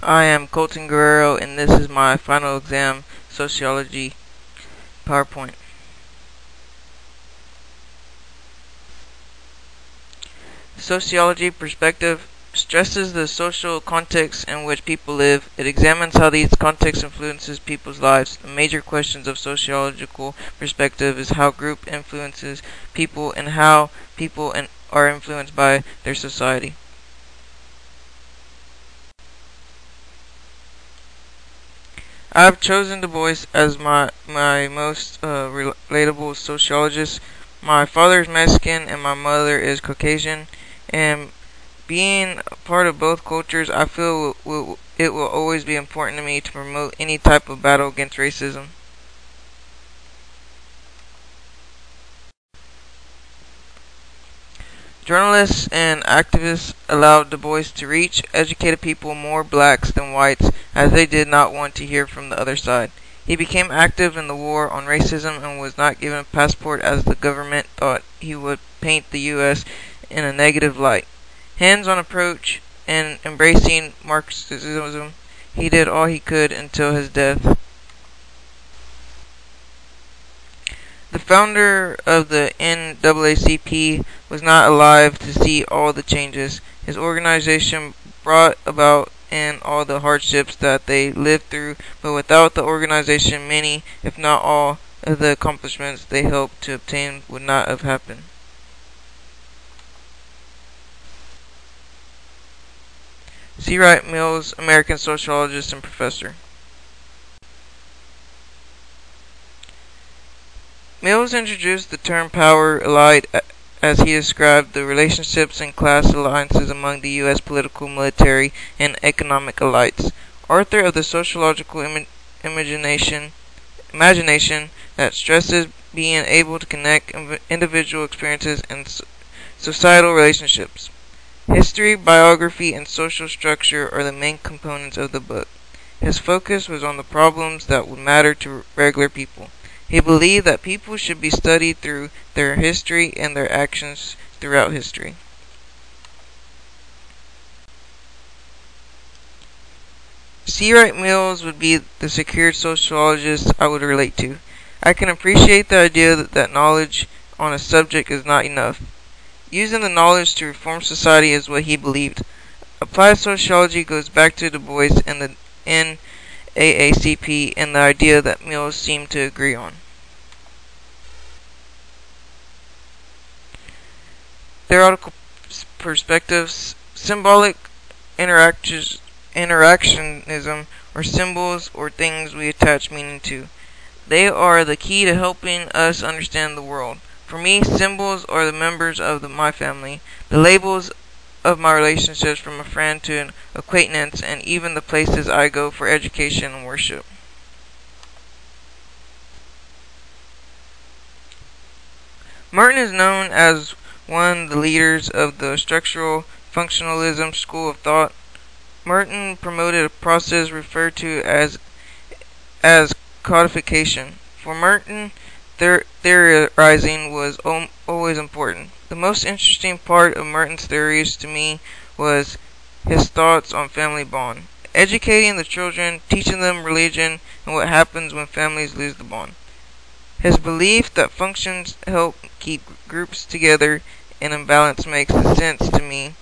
I am Colton Guerrero, and this is my final exam, Sociology PowerPoint. Sociology perspective stresses the social context in which people live. It examines how these contexts influences people's lives. The major questions of sociological perspective is how group influences people and how people are influenced by their society. I've chosen Du Bois as my most relatable sociologist. My father is Mexican and my mother is Caucasian, and being a part of both cultures, I feel it will always be important to me to promote any type of battle against racism. Journalists and activists allowed Du Bois to reach educated people, more blacks than whites, as they did not want to hear from the other side. He became active in the war on racism and was not given a passport as the government thought he would paint the U.S. in a negative light. Hands-on approach and embracing Marxism, he did all he could until his death. The founder of the NAACP was not alive to see all the changes his organization brought about and all the hardships that they lived through, but without the organization, many, if not all, of the accomplishments they helped to obtain would not have happened. C. Wright Mills, American sociologist and professor. Mills introduced the term power elite as he described the relationships and class alliances among the U.S. political, military, and economic elites. Author of the sociological imagination that stresses being able to connect individual experiences and societal relationships. History, biography, and social structure are the main components of the book. His focus was on the problems that would matter to regular people. He believed that people should be studied through their history and their actions throughout history. C. Wright Mills would be the secured sociologist I would relate to. I can appreciate the idea that knowledge on a subject is not enough. Using the knowledge to reform society is what he believed. Applied sociology goes back to Du Bois and the NAACP and the idea that Mills seemed to agree on. Theoretical perspectives, symbolic interactionism, or symbols or things we attach meaning to. They are the key to helping us understand the world. For me, symbols are the members of my family, the labels of my relationships from a friend to an acquaintance, and even the places I go for education and worship. Merton is known as one of the leaders of the structural functionalism school of thought. Merton promoted a process referred to as codification. For Merton, theorizing was always important. The most interesting part of Merton's theories to me was his thoughts on family bond. Educating the children, teaching them religion, and what happens when families lose the bond. His belief that functions help keep groups together and in balance makes sense to me,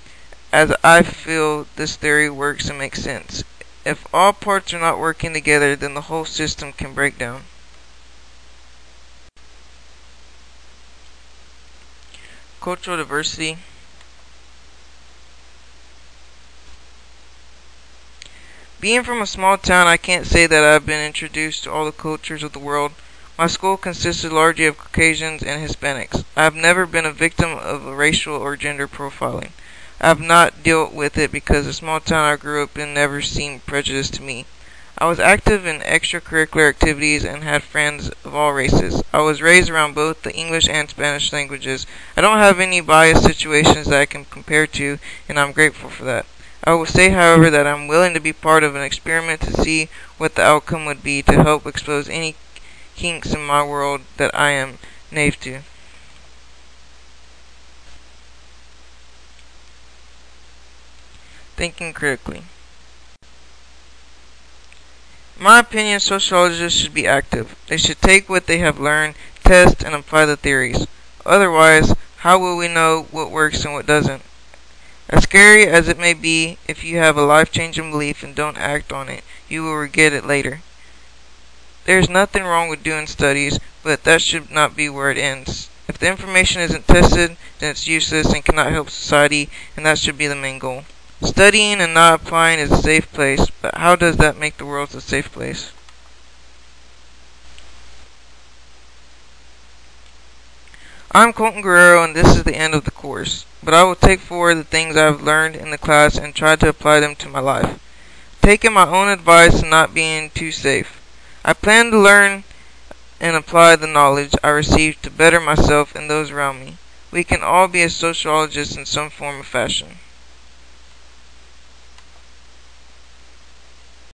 as I feel this theory works and makes sense. If all parts are not working together, then the whole system can break down. Cultural diversity. Being from a small town, I can't say that I've been introduced to all the cultures of the world. My school consisted largely of Caucasians and Hispanics. I have never been a victim of racial or gender profiling. I have not dealt with it because the small town I grew up in never seemed prejudiced to me. I was active in extracurricular activities and had friends of all races. I was raised around both the English and Spanish languages. I don't have any biased situations that I can compare to, and I'm grateful for that. I will say, however, that I'm willing to be part of an experiment to see what the outcome would be to help expose any kinks in my world that I am naive to. Thinking critically. In my opinion, sociologists should be active. They should take what they have learned, test, and apply the theories. Otherwise, how will we know what works and what doesn't? As scary as it may be, if you have a life-changing belief and don't act on it, you will regret it later. There is nothing wrong with doing studies, but that should not be where it ends. If the information isn't tested, then it's useless and cannot help society, and that should be the main goal. Studying and not applying is a safe place, but how does that make the world a safe place? I'm Colton Guerrero, and this is the end of the course, but I will take forward the things I have learned in the class and try to apply them to my life, taking my own advice and not being too safe. I plan to learn and apply the knowledge I received to better myself and those around me. We can all be a sociologist in some form or fashion.